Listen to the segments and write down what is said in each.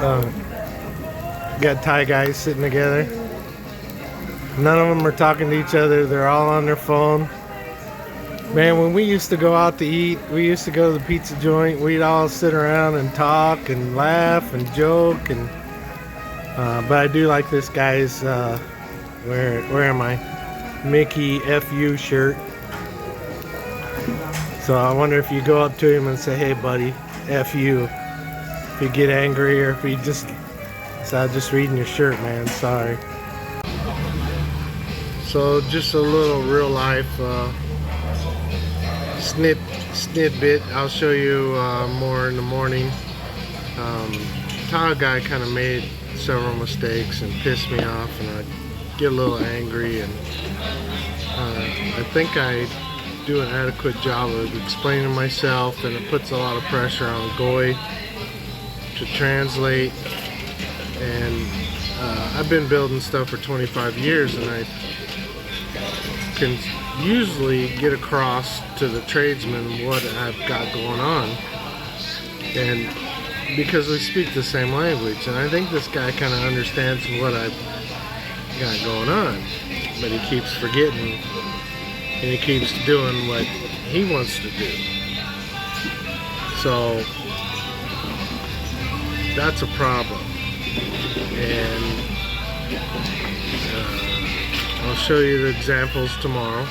Um, got Thai guys sitting together. None of them are talking to each other. They're all on their phone. Man, when we used to go out to eat, we used to go to the pizza joint. We'd all sit around and talk and laugh and joke. But I do like this guy's. Where am I? Mickey FU shirt. So I wonder if you go up to him and say, "Hey, buddy, FU." If you get angry, or if you just I'm just reading your shirt, man. Sorry. So just a little real life snidbit. I'll show you more in the morning. Tile guy kind of made several mistakes and pissed me off, and I get a little angry, and I think I do an adequate job of explaining myself, and it puts a lot of pressure on Goy to translate. And I've been building stuff for 25 years, and I can usually get across to the tradesman what I've got going on, and because we speak the same language, and I think this guy kind of understands what I've got going on, but he keeps forgetting, and he keeps doing what he wants to do. So that's a problem, and I'll show you the examples tomorrow.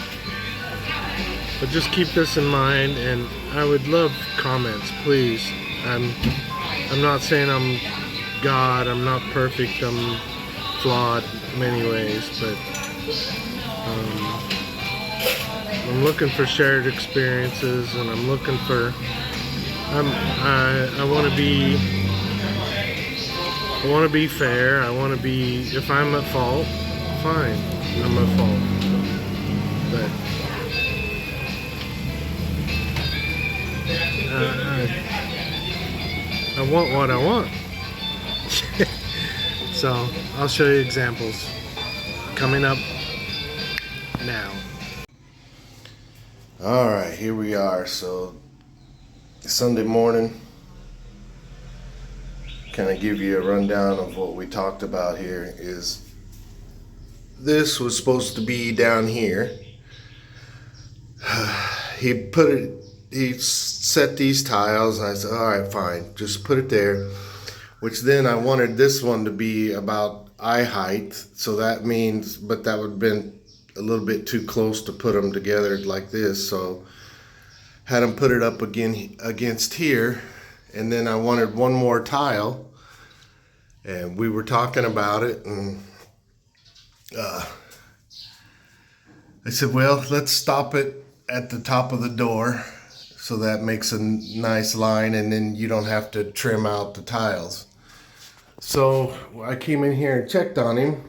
But just keep this in mind, and I would love comments, please. I'm not saying I'm God. I'm not perfect. I'm flawed in many ways, but I'm looking for shared experiences, and I'm looking for. I want to be. I want to be fair. I want to be. If I'm at fault, fine. I'm at fault. But I want what I want. So I'll show you examples coming up now. All right, here we are. So Sunday morning. Kind of give you a rundown of what we talked about here. Is this was supposed to be down here. He set these tiles, and I said, all right, fine, just put it there. Which then I wanted this one to be about eye height. So that means, but that would have been a little bit too close to put them together like this. So had him put it up again against here. And then I wanted one more tile, and we were talking about it, and I said, well, let's stop it at the top of the door, so that makes a nice line, and then you don't have to trim out the tiles. So I came in here and checked on him,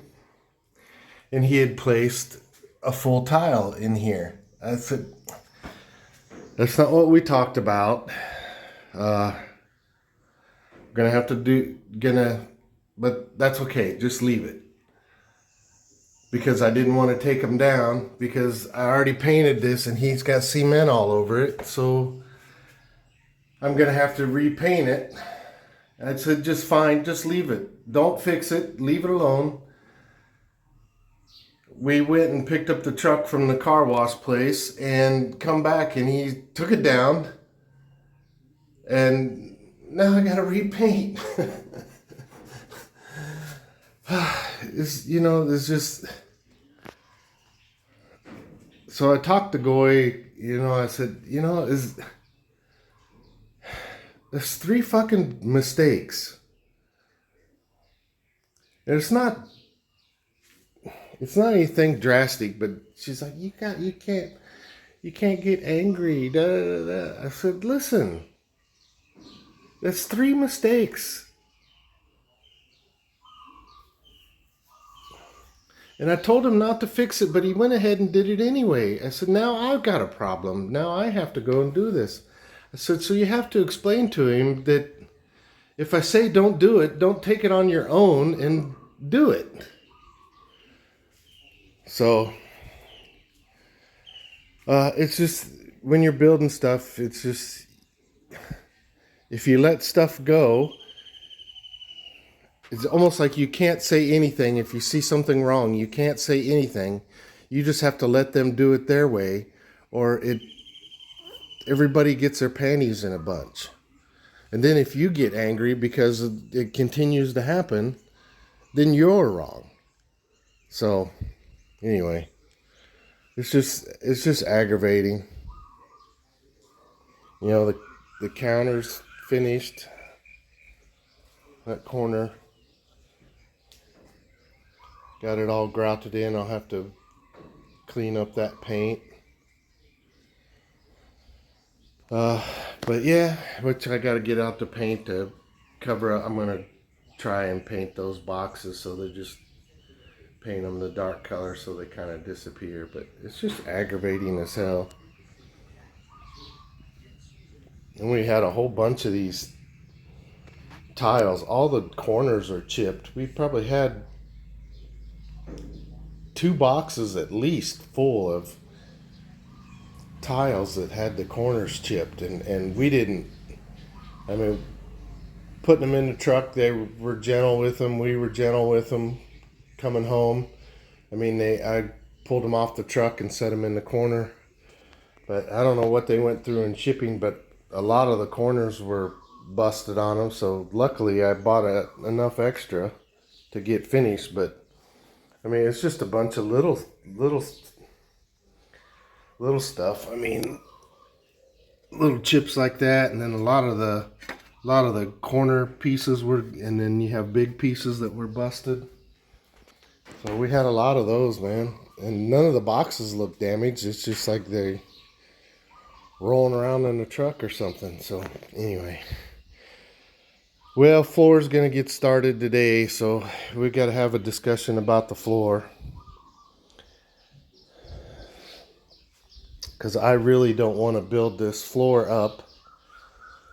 and he had placed a full tile in here. I said, that's not what we talked about. Gonna have to but that's okay, just leave it. Because I didn't want to take him down, because I already painted this and he's got cement all over it, so I'm gonna have to repaint it. I said, just fine, just leave it. Don't fix it, leave it alone. We went and picked up the truck from the car wash place and come back, and he took it down, and now I gotta repaint. There's just. So I talked to Goy, I said, there's 3 fucking mistakes. And it's not anything drastic, but she's like, you can't get angry. Da, da, da. I said, listen, that's 3 mistakes. And I told him not to fix it, but he went ahead and did it anyway. I said, now I've got a problem. Now I have to go and do this. I said, so you have to explain to him that if I say don't do it, don't take it on your own and do it. So it's just, when you're building stuff, it's just, if you let stuff go, It's almost like you can't say anything. If you see something wrong, you can't say anything. You just have to let them do it their way, or everybody gets their panties in a bunch. And then if you get angry because it continues to happen, then you're wrong. So anyway, it's just aggravating. You know, the counter's finished. That corner, got it all grouted in. I'll have to clean up that paint. But yeah, which I got to get out the paint to cover up. I'm gonna try and paint those boxes so they just paint them the dark color so they kind of disappear. But it's just aggravating as hell. And we had a whole bunch of these tiles. All the corners are chipped. We probably had 2 boxes at least full of tiles that had the corners chipped, and we didn't, I mean, putting them in the truck, they were gentle with them, we were gentle with them coming home. I mean, I pulled them off the truck and set them in the corner, but I don't know what they went through in shipping, but a lot of the corners were busted on them, so luckily I bought enough extra to get finished. But I mean, it's just a bunch of little stuff. I mean, little chips like that, and then a lot of the corner pieces were, and then you have big pieces that were busted. So we had a lot of those, man, and none of the boxes look damaged. It's just like they rolling around in the truck or something. So anyway, well, floor's gonna get started today, so we got to have a discussion about the floor. Because I really don't want to build this floor up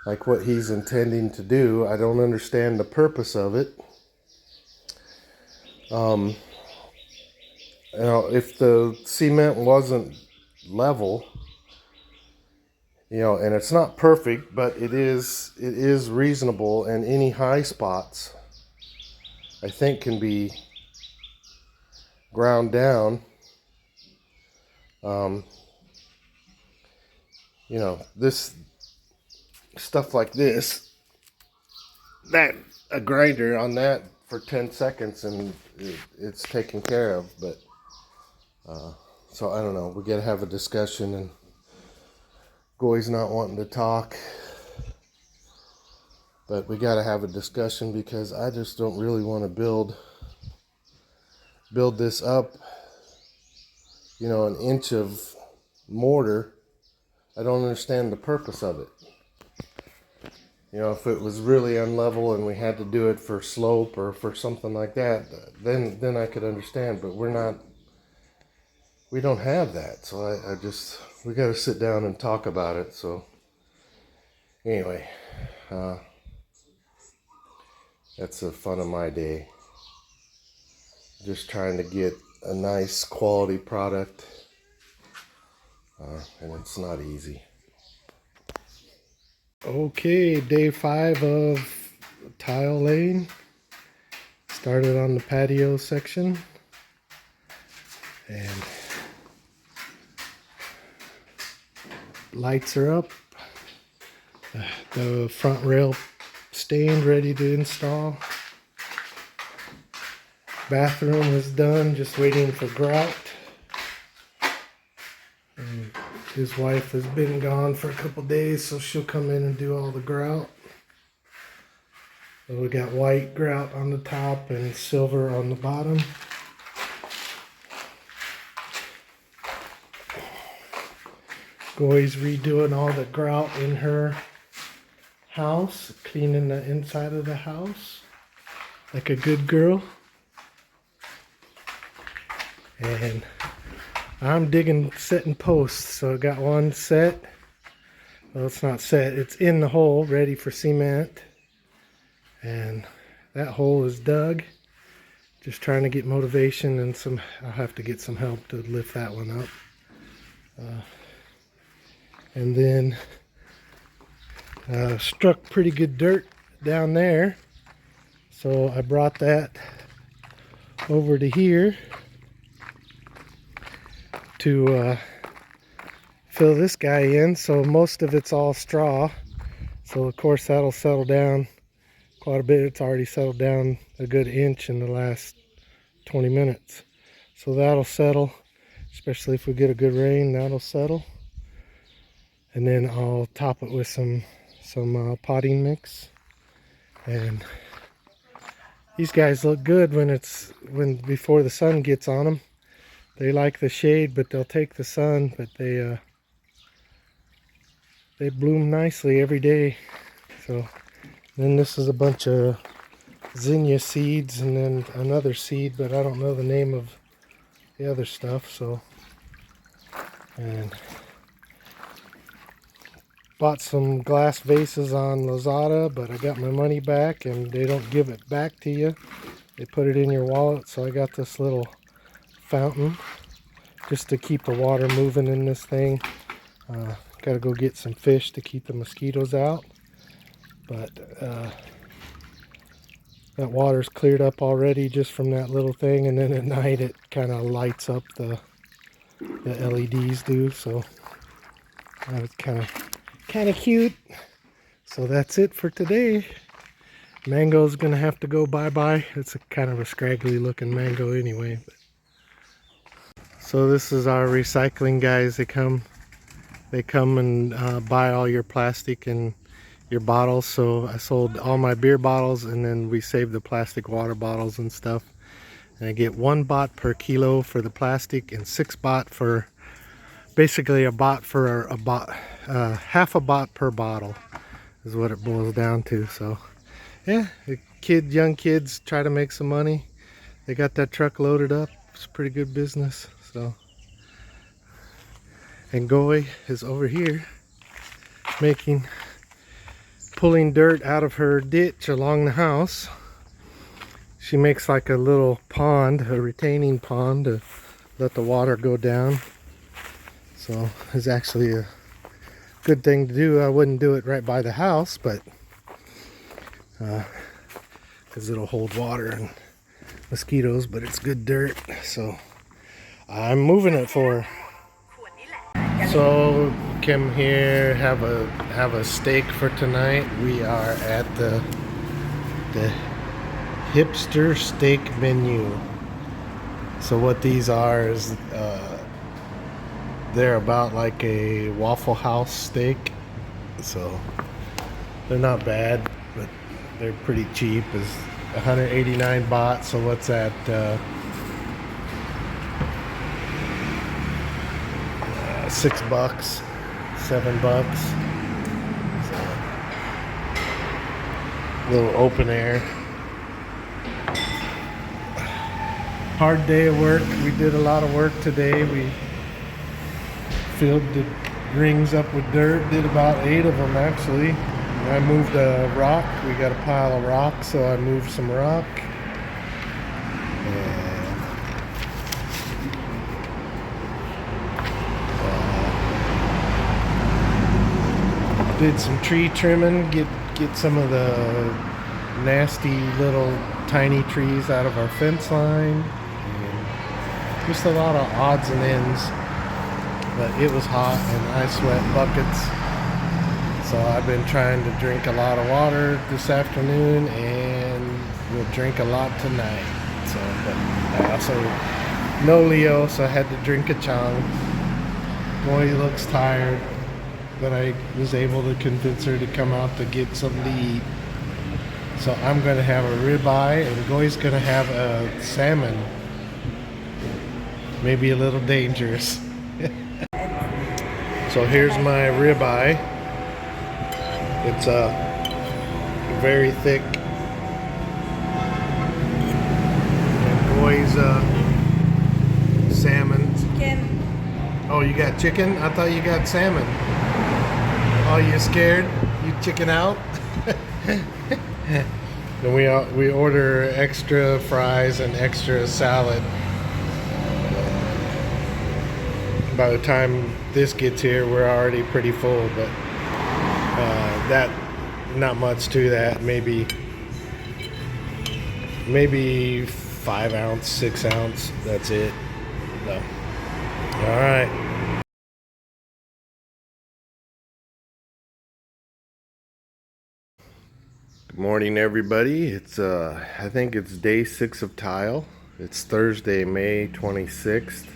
like what he's intending to do. I don't understand the purpose of it. You know, if the cement wasn't level, you know, and it's not perfect, but it is reasonable, and any high spots I think can be ground down. You know, this stuff like this, that a grinder on that for 10 seconds and it's taken care of. But so I don't know, we gotta have a discussion, and Goy's not wanting to talk, but we gotta have a discussion because I just don't really want to build this up, you know, an inch of mortar. I don't understand the purpose of it. You know, if it was really unlevel and we had to do it for slope or for something like that, then I could understand. But we don't have that. So we got to sit down and talk about it. So anyway, that's the fun of my day. Just trying to get a nice quality product. And it's not easy. Okay, day 5 of tile laying. Started on the patio section, and lights are up. The front rail stained, ready to install. Bathroom is done, just waiting for grout. And his wife has been gone for a couple days, so she'll come in and do all the grout. So we got white grout on the top and silver on the bottom. Goy's redoing all the grout in her house, cleaning the inside of the house like a good girl. And I'm digging setting posts, so I got one set. Well, it's not set, it's in the hole, ready for cement. And that hole is dug. Just trying to get motivation, and I'll have to get some help to lift that one up. And then struck pretty good dirt down there. So I brought that over to here to fill this guy in. So most of it's all straw. So of course that'll settle down quite a bit. It's already settled down a good inch in the last 20 minutes. So that'll settle, especially if we get a good rain, that'll settle. And then I'll top it with some potting mix. And these guys look good before the sun gets on them. They like the shade, but they'll take the sun. But they bloom nicely every day. So then this is a bunch of zinnia seeds, and then another seed, but I don't know the name of the other stuff. So, and bought some glass vases on Lazada, but I got my money back, and they don't give it back to you. They put it in your wallet. So I got this little fountain just to keep the water moving in this thing. Got to go get some fish to keep the mosquitoes out. But that water's cleared up already just from that little thing, and then at night it kind of lights up the LEDs do. So that was kind of cute. So that's it for today. Mango's gonna have to go bye-bye. It's a kind of a scraggly looking mango anyway. So this is our recycling guys. They come and buy all your plastic and your bottles. So I sold all my beer bottles, and then we saved the plastic water bottles and stuff. And I get 1 baht per kilo for the plastic, and 6 baht for, basically a baht for a baht, half a baht per bottle is what it boils down to. So yeah, young kids try to make some money. They got that truck loaded up. It's pretty good business. So, and Goy is over here pulling dirt out of her ditch along the house. She makes like a little pond, a retaining pond, to let the water go down. So it's actually a good thing to do. I wouldn't do it right by the house, but because it'll hold water and mosquitoes, but it's good dirt. So I'm moving it for her. So Kim here, have a steak for tonight. We are at the hipster steak menu. So what these are is they're about like a Waffle House steak. So they're not bad, but they're pretty cheap. It's 189 baht. So what's that? $6, $7. So, little open air. Hard day of work. We did a lot of work today. We filled the rings up with dirt. Did about 8 of them actually. I moved a rock. We got a pile of rock, so I moved some rock. Did some tree trimming, get some of the nasty little tiny trees out of our fence line. And just a lot of odds and ends. But it was hot and I sweat buckets. So I've been trying to drink a lot of water this afternoon, and we'll drink a lot tonight. So, but I also no Leo, so I had to drink a Chang. Boy, he looks tired. But I was able to convince her to come out to get something to eat. So I'm going to have a ribeye, and Goy's going to have a salmon. Maybe a little dangerous. So here's my ribeye. It's very thick. And Goy's salmon. Chicken. Oh, you got chicken? I thought you got salmon. Oh, you scared? You chicken out? Then we order extra fries and extra salad. By the time this gets here, we're already pretty full, but that not much to that. Maybe maybe 5 ounce, 6 ounce. That's it. No. All right. Good morning, everybody. It's I think it's day 6 of tile. It's Thursday, May 26th.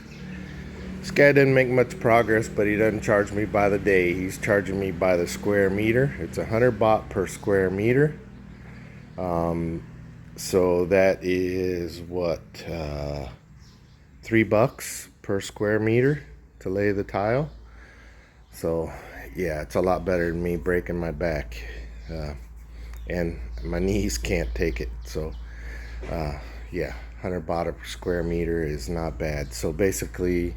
This guy didn't make much progress, but he doesn't charge me by the day. He's charging me by the square meter. It's 100 baht per square meter. So that is what, $3 per square meter to lay the tile. So yeah, it's a lot better than me breaking my back, and my knees can't take it. So yeah, 100 baht per square meter is not bad. So basically,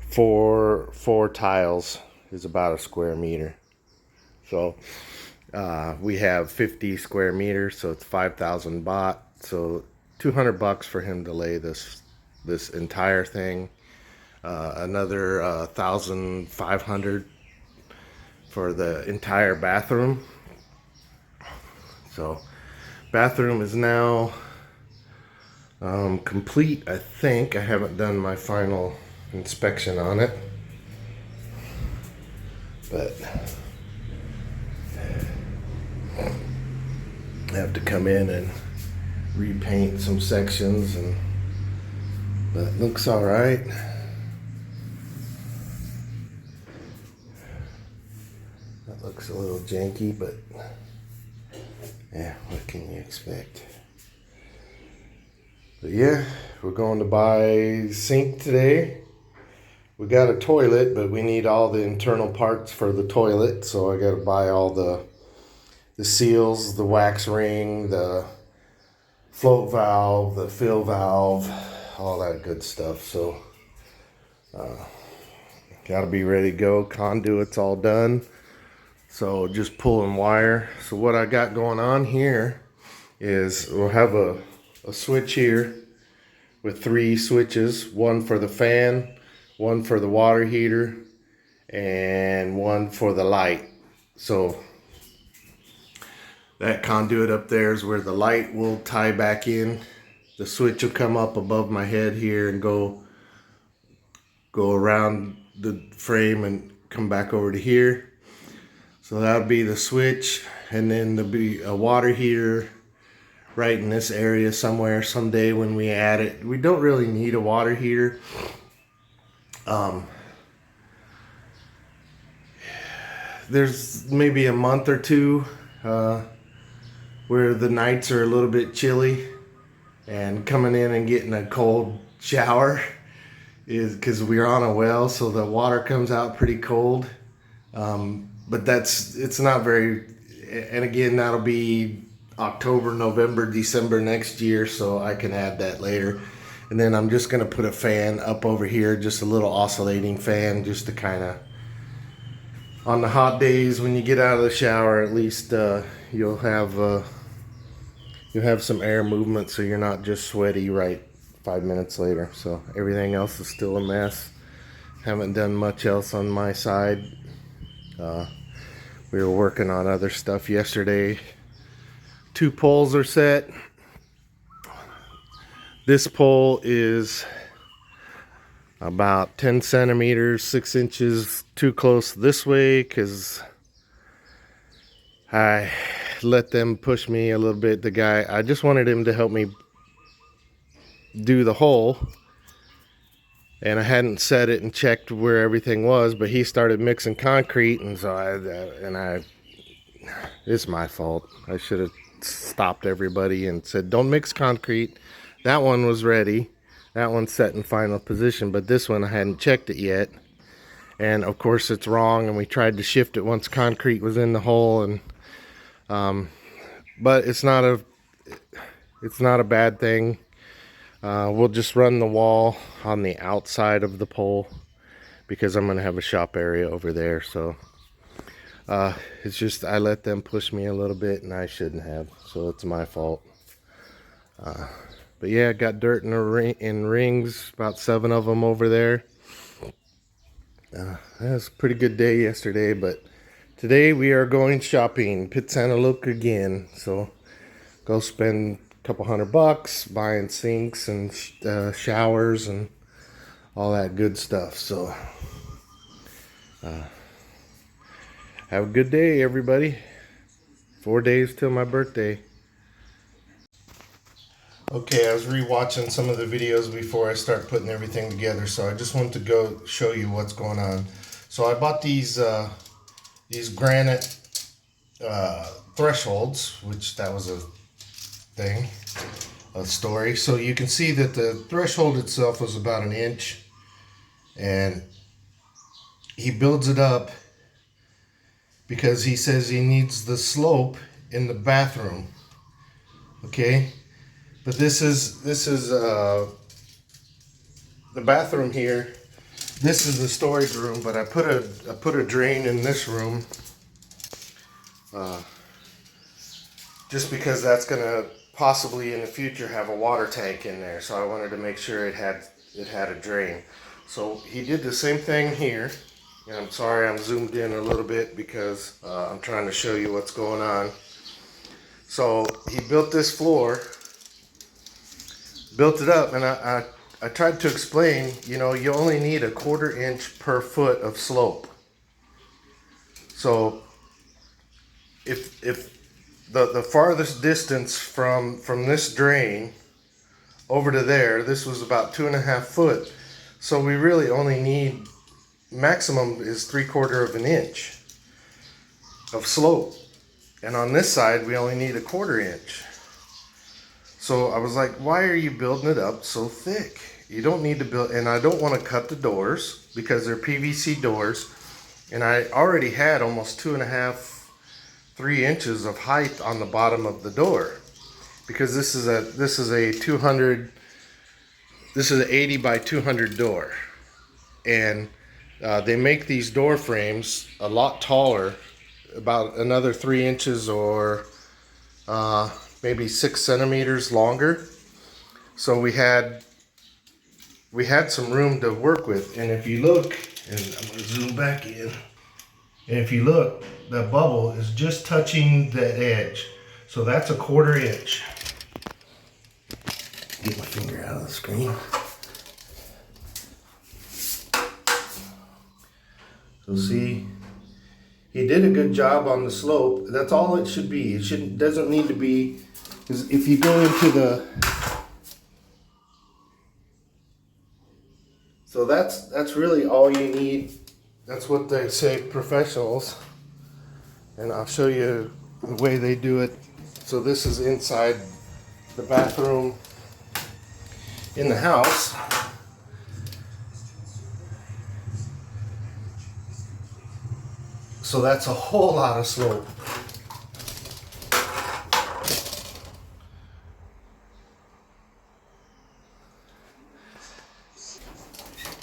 four tiles is about a square meter. So we have 50 square meters, so it's 5,000 baht. So 200 bucks for him to lay this entire thing. Another 1,500 for the entire bathroom. So bathroom is now complete. I think I haven't done my final inspection on it, but I have to come in and repaint some sections, but it looks all right. That looks a little janky, but yeah, what can you expect? But yeah, we're going to buy sink today. We got a toilet, but we need all the internal parts for the toilet, so I got to buy all the seals, the wax ring, the float valve, the fill valve, all that good stuff. So got to be ready to go. Conduit's all done, so just pulling wire. So what I got going on here is we'll have a switch here with 3 switches, one for the fan, one for the water heater, and one for the light. So that conduit up there is where the light will tie back in. The switch will come up above my head here and go around the frame and come back over to here. So that'll be the switch, and then there'll be a water heater right in this area somewhere someday when we add it. We don't really need a water heater. There's maybe a month or two where the nights are a little bit chilly, and coming in and getting a cold shower is because we're on a well, so the water comes out pretty cold. But it's not very, and again, that'll be October, November, December next year, so I can add that later. And then I'm just going to put a fan up over here, just a little oscillating fan, just to kind of, on the hot days when you get out of the shower, at least you'll have some air movement, so you're not just sweaty right 5 minutes later. So everything else is still a mess. Haven't done much else on my side. We were working on other stuff yesterday. 2 poles are set. This pole is about 10 centimeters, 6 inches too close this way because I let them push me a little bit. The guy, I just wanted him to help me do the hole, and I hadn't set it and checked where everything was, but he started mixing concrete, and so it's my fault. I should have stopped everybody and said, don't mix concrete. That one was ready. That one's set in final position, but this one I hadn't checked it yet. And of course it's wrong, and we tried to shift it once concrete was in the hole, and but it's not a bad thing. We'll just run the wall on the outside of the pole because I'm gonna have a shop area over there. So it's just I let them push me a little bit, and I shouldn't have, so it's my fault. But yeah, got dirt in rings, about 7 of them over there. That was a pretty good day yesterday, but today we are going shopping. Phitsanulok again, so go spend a couple $100 buying sinks and showers and all that good stuff. So have a good day, everybody. 4 days till my birthday. Okay, I was rewatching some of the videos before I start putting everything together, so I just wanted to go show you what's going on. So I bought these granite thresholds, which that was a thing, a story. So you can see that the threshold itself was about 1 inch, and he builds it up because he says he needs the slope in the bathroom. Okay, but this is the bathroom here. This is the storage room, but I put a drain in this room just because that's gonna possibly in the future have a water tank in there. So I wanted to make sure it had a drain. So he did the same thing here. And I'm sorry I'm zoomed in a little bit because I'm trying to show you what's going on. So he built this floor, built it up, and I tried to explain, you know, you only need 1/4 inch per foot of slope. So if the farthest distance from this drain over to there, this was about 2.5 foot. So we really only need, maximum is 3/4 of an inch of slope. And on this side, we only need 1/4 inch. So I was like, why are you building it up so thick? You don't need to build, and I don't want to cut the doors because they're PVC doors. And I already had almost 2.5, 3 inches of height on the bottom of the door, because this is an 80 by 200 door. And they make these door frames a lot taller, about another 3 inches or maybe 6 centimeters longer. So we had some room to work with. And if you look, and I'm going to zoom back in, and if you look, the bubble is just touching the edge. So that's 1/4 inch. Get my finger out of the screen. So see, he did a good job on the slope. That's all it should be. It doesn't need to be, because if you go into the, so that's really all you need. That's what they say, professionals. And I'll show you the way they do it. So this is inside the bathroom in the house. So that's a whole lot of slope.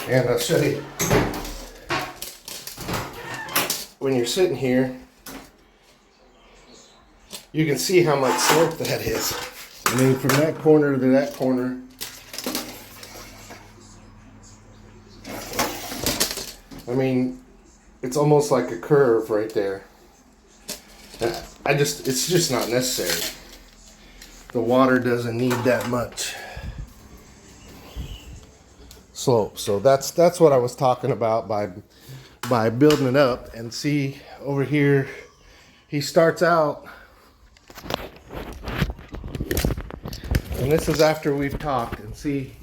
And I'll show you. When you're sitting here, you can see how much slope that is. I mean, from that corner to that corner. I mean, it's almost like a curve right there. It's just not necessary. The water doesn't need that much slope. So that's what I was talking about by building it up. And see over here, he starts out, and this is after we've talked, and see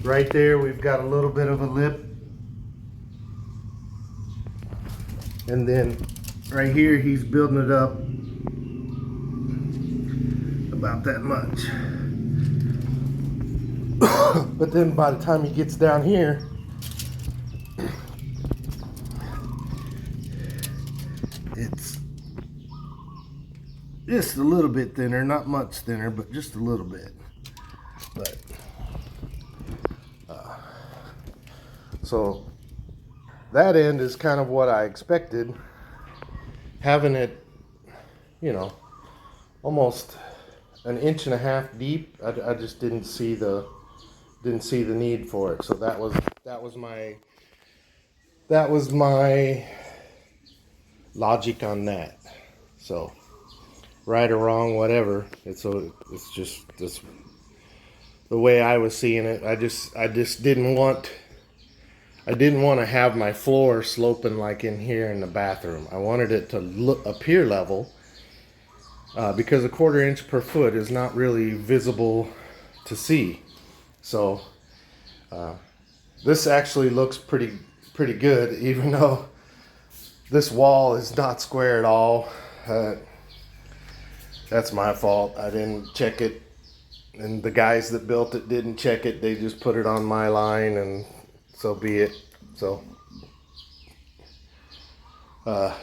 right there we've got a little bit of a lip, and then right here he's building it up about that much. But then by the time he gets down here, it's just a little bit thinner, not much thinner, but just a little bit. But so that end is kind of what I expected, having it, you know, almost 1.5 inches deep. I just didn't see the need for it. So that was my logic on that. So right or wrong, whatever. It's just the way I was seeing it. I just didn't want to have my floor sloping like in here in the bathroom. I wanted it to appear level, because a 1/4 inch per foot is not really visible to see. So this actually looks pretty good, even though this wall is not square at all. That's my fault. I didn't check it, and the guys that built it didn't check it. They just put it on my line, and so be it. So but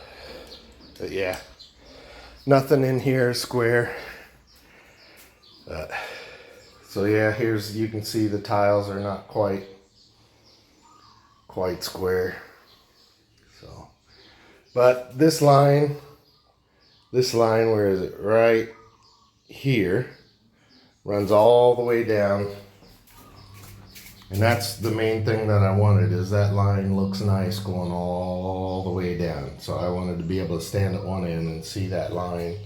yeah, nothing in here is square. So yeah, you can see the tiles are not quite square. So, but this line, where is it? Right here, runs all the way down. And that's the main thing that I wanted, is that line looks nice going all the way down. So I wanted to be able to stand at one end and see that line.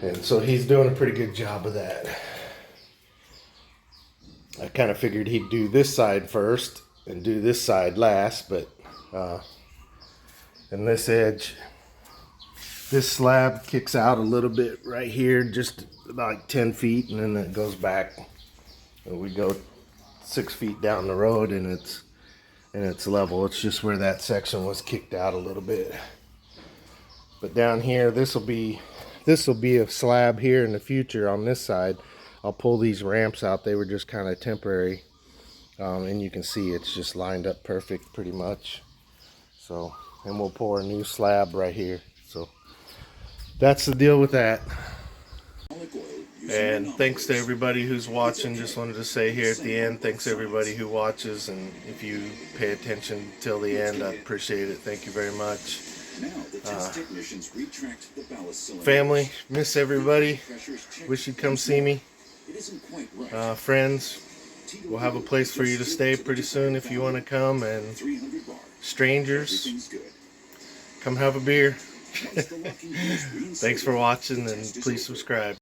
And so he's doing a pretty good job of that. I kind of figured he'd do this side first and do this side last, but and this edge, this slab kicks out a little bit right here, just about 10 feet, and then it goes back. And we go 6 feet down the road, and it's level. It's just where that section was kicked out a little bit. But down here, this will be a slab here in the future on this side. I'll pull these ramps out. They were just kind of temporary, and you can see it's just lined up perfect pretty much. So, and we'll pour a new slab right here. So that's the deal with that. And thanks to everybody who's watching. Just wanted to say here at the end, thanks everybody who watches, and if you pay attention till the end, I appreciate it. Thank you very much. Family, miss everybody. Wish you'd come see me. Friends, we'll have a place for you to stay pretty soon if you want to come. And strangers, come have a beer. Thanks for watching, and please subscribe.